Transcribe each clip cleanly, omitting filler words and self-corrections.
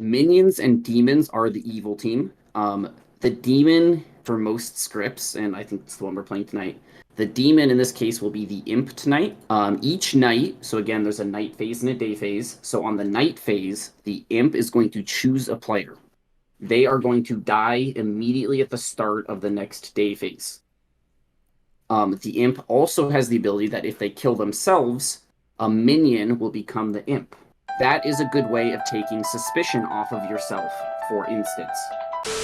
Minions and demons are the evil team. The demon for most scripts, and I think it's the one we're playing tonight. The demon in this case will be the imp tonight. Each night, so again, there's a night phase and a day phase. So on the night phase, the imp is going to choose a player. They are going to die immediately at the start of the next day phase. The imp also has the ability that if they kill themselves, a minion will become the imp. That is a good way of taking suspicion off of yourself, for instance.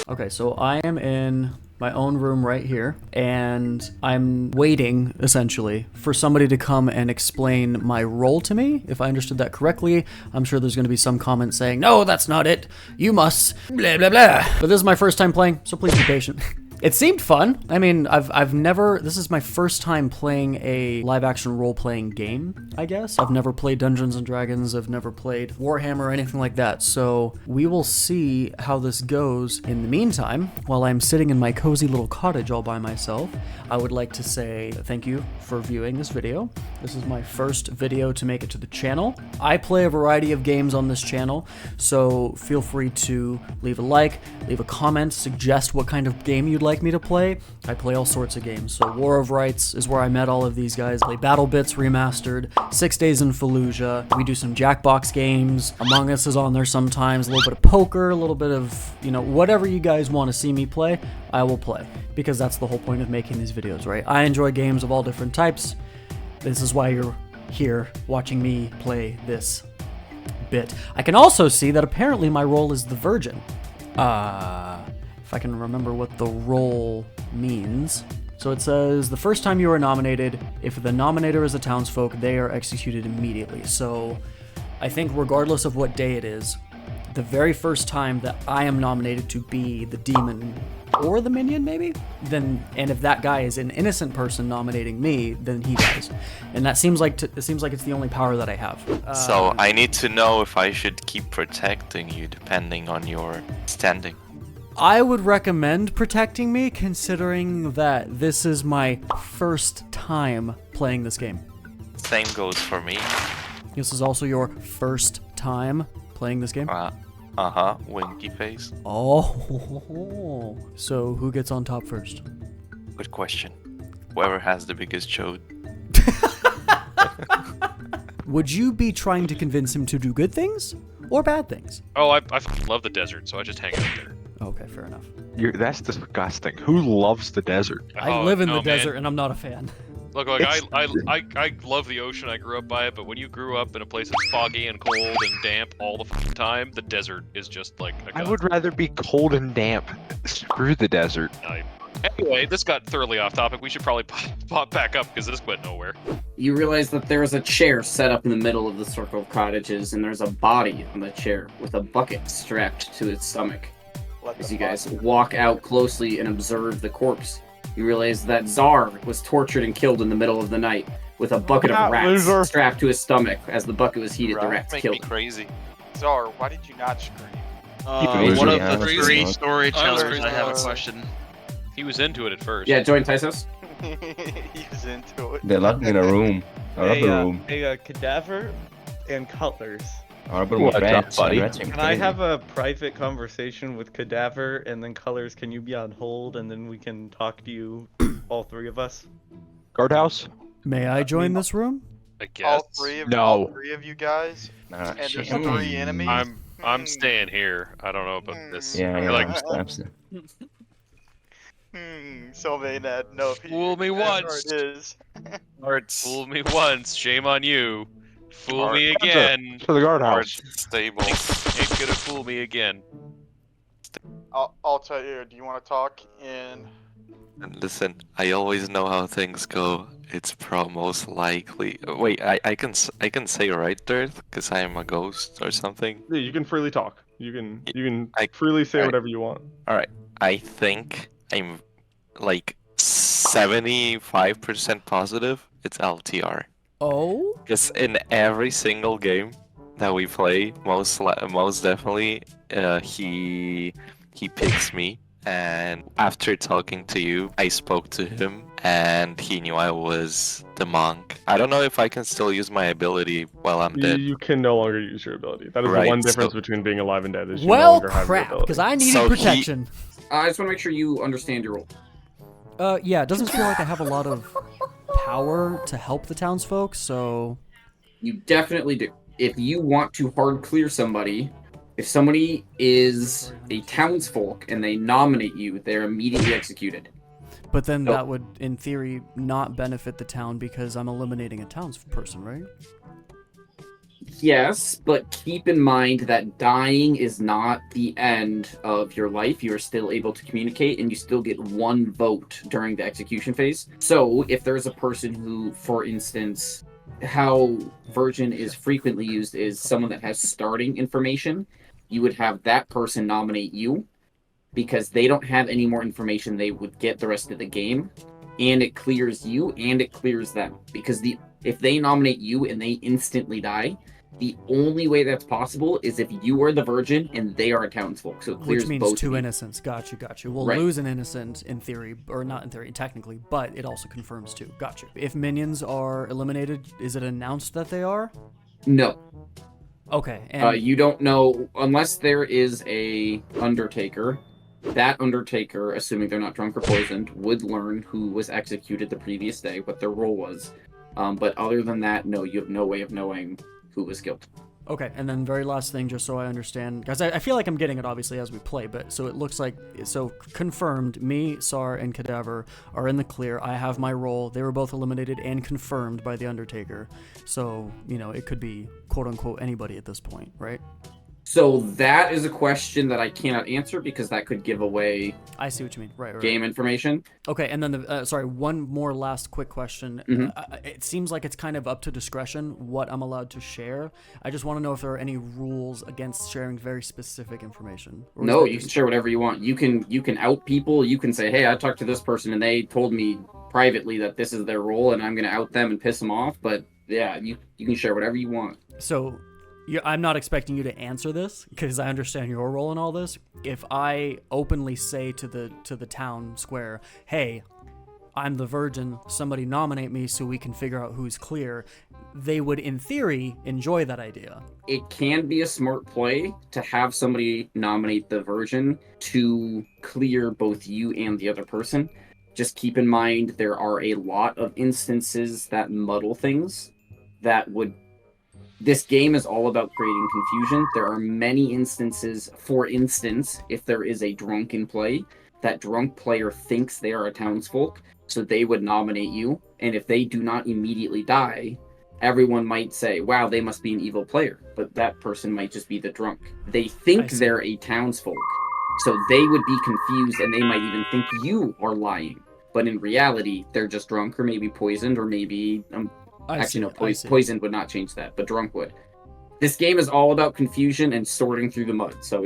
Okay, so I am in my own room right here, and I'm waiting, essentially, for somebody to come and explain my role to me. If I understood that correctly, I'm sure there's going to be some comment saying, no, that's not it. You must, blah, blah, blah. But this is my first time playing, so please be patient. It seemed fun. I mean, I've never, this is my first time playing a live action role playing game, I guess. I've never played Dungeons and Dragons, I've never played Warhammer or anything like that. So we will see how this goes. In the meantime, while I'm sitting in my cozy little cottage all by myself, I would like to say thank you for viewing this video. This is my first video to make it to the channel. I play a variety of games on this channel, so feel free to leave a like, leave a comment, suggest what kind of game you'd like me to play. I play all sorts of games. So War of Rights is where I met all of these guys. I play Battle Bits Remastered, 6 Days in Fallujah. We do some Jackbox games. Among Us is on there sometimes. A little bit of poker, a little bit of, you know, whatever you guys want to see me play, I will play. Because that's the whole point of making these videos, right? I enjoy games of all different types. This is why you're here watching me play this bit. I can also see that apparently my role is the Virgin. If I can remember what the role means. So it says, the first time you are nominated, if the nominator is a townsfolk, they are executed immediately. So I think regardless of what day it is, the very first time that I am nominated to be the demon or the minion, maybe, then, and if that guy is an innocent person nominating me, then he dies. And that seems like it seems like it's the only power that I have. So I need to know if I should keep protecting you depending on your standing. I would recommend protecting me, considering that this is my first time playing this game. Same goes for me. This is also your first time playing this game? Winky face. Oh, so who gets on top first? Good question. Whoever has the biggest chode. Would you be trying to convince him to do good things or bad things? Oh, I love the desert, so I just hang out there. Okay, fair enough. That's disgusting. Who loves the desert? I live in the desert and I'm not a fan. Look, I love the ocean. I grew up by it, but when you grew up in a place that's foggy and cold and damp all the time, the desert is just like a I would rather be cold and damp. Screw the desert. Anyway, this got thoroughly off topic. We should probably pop back up because this went nowhere. You realize that there's a chair set up in the middle of the circle of cottages, and there's a body on the chair with a bucket strapped to its stomach. As you guys walk out closely and observe the corpse, you realize that Czar was tortured and killed in the middle of the night with a bucket of rats strapped to his stomach. As the bucket was heated, the rats killed him. Crazy. Czar, why did you not scream? One of the three storytellers, I have a question. He was into it at first. Yeah, join Tysos. He was into it. They're locked in a room. A cadaver and cutlers. Can I have a private conversation with Cadaver and then Colors? Can you be on hold and then we can talk to you, all three of us? Guardhouse? May I join this room? I guess. All three of you guys. Nah, and there's 3 enemies. I'm staying here. I don't know about this. So Maynard, no. Fool me once. Fool me once. Shame on you. Fool me again. To the guardhouse. Stable. Ain't gonna fool me again. I'll tell you. Do you want to talk in? And listen, I always know how things go. It's most likely. Wait, I can say right there because I am a ghost or something. Yeah, you can freely talk. You can freely say whatever you want. All right. I think I'm like 75% positive it's LTR. Oh? Because in every single game that we play, most definitely, he picks me and after talking to you, I spoke to him, and he knew I was the monk. I don't know if I can still use my ability while I'm dead. You can no longer use your ability. That is the Right, one difference so- between being alive and dead. Is you no Well, longer have your crap, ability. because I needed So protection. I just want to make sure you understand your role. Yeah, it doesn't feel like I have a lot of power to help the townsfolk, so... You definitely do. If you want to hard clear somebody, if somebody is a townsfolk and they nominate you, they're immediately executed. But then Nope. that would, in theory, not benefit the town because I'm eliminating a townsperson, right? Yes, but keep in mind that dying is not the end of your life. You are still able to communicate, and you still get one vote during the execution phase. So if there's a person who, for instance, how Virgin is frequently used is someone that has starting information, you would have that person nominate you because they don't have any more information they would get the rest of the game, and it clears you and it clears them because if they nominate you and they instantly die, the only way that's possible is if you are the Virgin and they are a townsfolk. So it clears Which means both two of you. innocents. Got you. We'll Right. lose an innocent in theory, or not in theory, technically, but it also confirms two. Got you. If minions are eliminated, is it announced that they are? No, Okay, and you don't know unless there is a Undertaker. That Undertaker, assuming they're not drunk or poisoned, would learn who was executed the previous day, what their role was. But other than that, no, you have no way of knowing who was killed. okay, and then very last thing, just so I understand, guys, I feel like I'm getting it obviously as we play, but so it looks like, so confirmed, me, Sar, and Cadaver are in the clear. I have my role. They were both eliminated and confirmed by the Undertaker. So, you know, it could be quote unquote anybody at this point, right? So that is a question that I cannot answer because that could give away I see what you mean. Right. game information. Okay, and then sorry, one more last quick question. It seems like it's kind of up to discretion what I'm allowed to share. I just want to know if there are any rules against sharing very specific information. Or is No, that you just- can share whatever you want. You can out people. You can say, hey, I talked to this person and they told me privately that this is their role and I'm going to out them and piss them off. But yeah, you can share whatever you want. So, I'm not expecting you to answer this because I understand your role in all this. If I openly say to the town square, hey, I'm the Virgin, somebody nominate me so we can figure out who's clear, they would, in theory, enjoy that idea. It can be a smart play to have somebody nominate the Virgin to clear both you and the other person. Just keep in mind there are a lot of instances that muddle things that would... This game is all about creating confusion. There are many instances, for instance, if there is a drunk in play, that drunk player thinks they are a townsfolk, so they would nominate you, and if they do not immediately die, everyone might say, wow, they must be an evil player, but that person might just be the drunk. They think they're a townsfolk, so they would be confused, and they might even think you are lying, but in reality, they're just drunk, or maybe poisoned, or maybe... Actually, no, poisoned would not change that, but drunk would. This game is all about confusion and sorting through the mud, so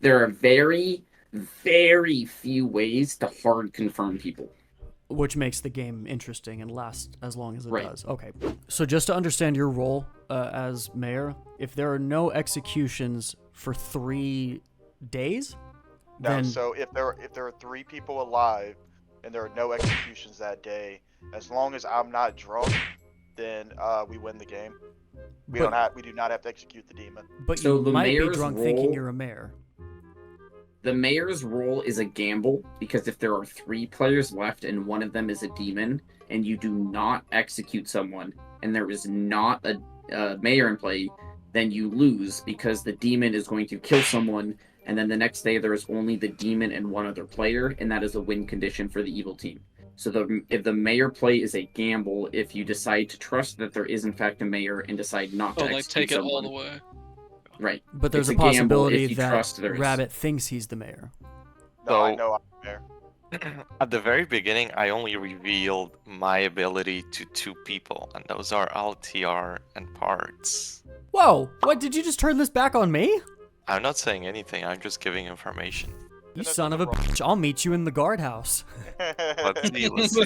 there are very, very few ways to hard confirm people. Which makes the game interesting and last as long as it Right. does. Okay. So just to understand your role as mayor, if there are no executions for 3 days, No, then... so if there are 3 people alive and there are no executions that day, as long as I'm not drunk, then we win the game. We do not have to execute the demon. But So you the might be mayor's drunk thinking role- you're a mayor. The mayor's role is a gamble, because if there are 3 players left and one of them is a demon, and you do not execute someone, and there is not a mayor in play, then you lose, because the demon is going to kill someone, and then the next day there is only the demon and one other player, and that is a win condition for the evil team. So if the mayor play is a gamble, if you decide to trust that there is in fact a mayor and decide not to execute take it someone, all the way. right? But there's It's a a gamble possibility if you that trust there is. Rabbit thinks he's the mayor. No, I So- know I'm there. At the very beginning, I only revealed my ability to 2 people, and those are LTR and Parts. Whoa! What, did you just turn this back on me? I'm not saying anything, I'm just giving information. You That's son of a wrong. bitch. I'll meet you in the guardhouse. Let's see, let's see.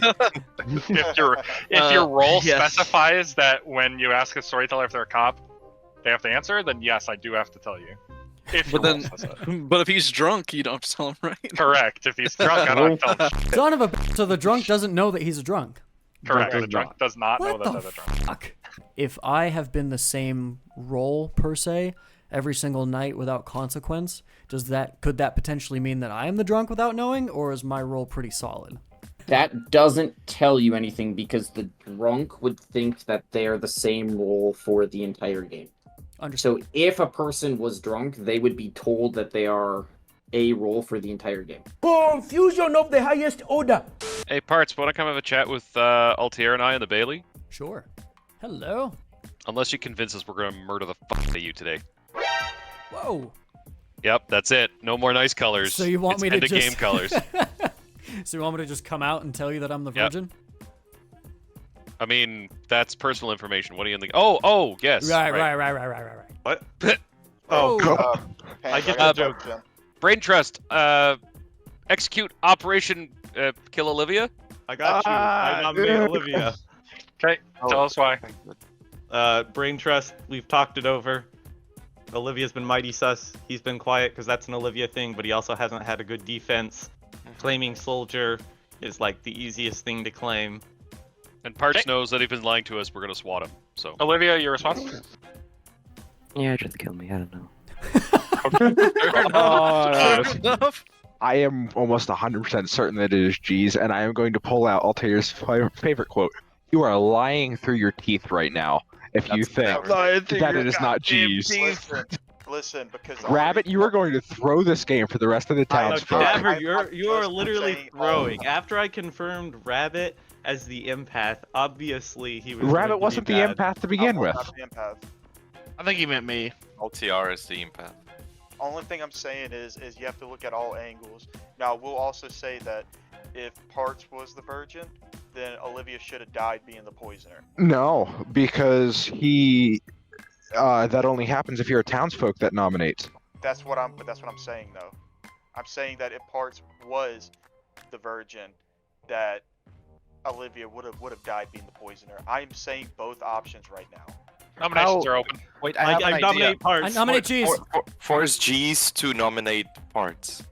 If your role Yes. specifies that when you ask a storyteller if they're a cop, they have to answer, then yes, I do have to tell you. If But your then, role says it. but if he's drunk, you don't have to tell him, right? Correct. If he's drunk, I don't tell him. Son of a b- so the drunk doesn't know that he's a drunk. Correct. does The drunk not. does not know What that the they're the drunk. fuck? If I have been the same role per se every single night without consequence, could that potentially mean that I am the drunk without knowing, or is my role pretty solid? That doesn't tell you anything because the drunk would think that they're the same role for the entire game. Understood. So if a person was drunk, they would be told that they are a role for the entire game. Confusion of the highest order. Hey, Parts, want to come have a chat with Altier and I in the Bailey? Sure. Hello. Unless you convince us we're gonna murder the fuck out of you today. Whoa. Yep, that's it. No more nice colors. So you want It's me to end of just game colors. So you want me to just come out and tell you that I'm the Yep. virgin? I mean, that's personal information. What are you in the? Oh, yes. Right. What? Oh. I get got the joke. Then. Brain Trust. Execute Operation Kill Olivia. I got you. I nominate Olivia. Okay, tell us why. Brain Trust, we've talked it over. Olivia's been mighty sus. He's been quiet because that's an Olivia thing, but he also hasn't had a good defense. Claiming soldier is like the easiest thing to claim. And Parts knows that if he's lying to us, we're gonna swat him. So. Olivia, your response? Yeah, just kill me. I don't know. I am almost 100% certain that it is G's, and I am going to pull out Altier's favorite quote. You are lying through your teeth right now if you think that it is not G's. Listen, because Rabbit, you are going to throw this game for the rest of the townsfolk. Cadaver, you are literally throwing. After I confirmed Rabbit as the empath, obviously he was. Rabbit wasn't the empath to begin with. I think he meant me. LTR is the empath. Only thing I'm saying is you have to look at all angles. Now, we'll also say that if Parts was the virgin, then Olivia should have died being the poisoner. No, because he. That only happens if you're a townsfolk that nominates. That's what I'm saying though. I'm saying that if Parts was the virgin, that Olivia would have died being the poisoner. I'm saying both options right now. Nominations are open. Wait, I have an idea. nominate Parts. I nominate G's. Force G's to nominate Parts.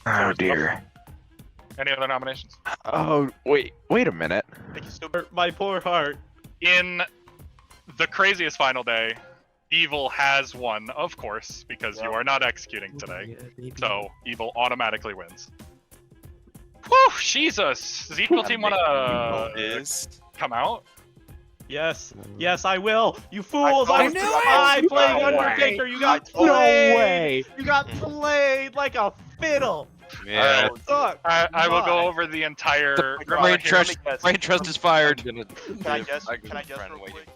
Oh dear. Any other nominations? Oh wait a minute. My poor heart. In the craziest final day, Evil has won, of course, because you are not executing today. So Evil automatically wins. Whew, Jesus! Does the Evil team want to come out? Yes, I will. You fools! I I knew I playing No Undertaker. way. You got No played. way. You got played like a fiddle. Yeah. Suck. I will go over the entire. Brain Trust is fired. Can I guess real quick?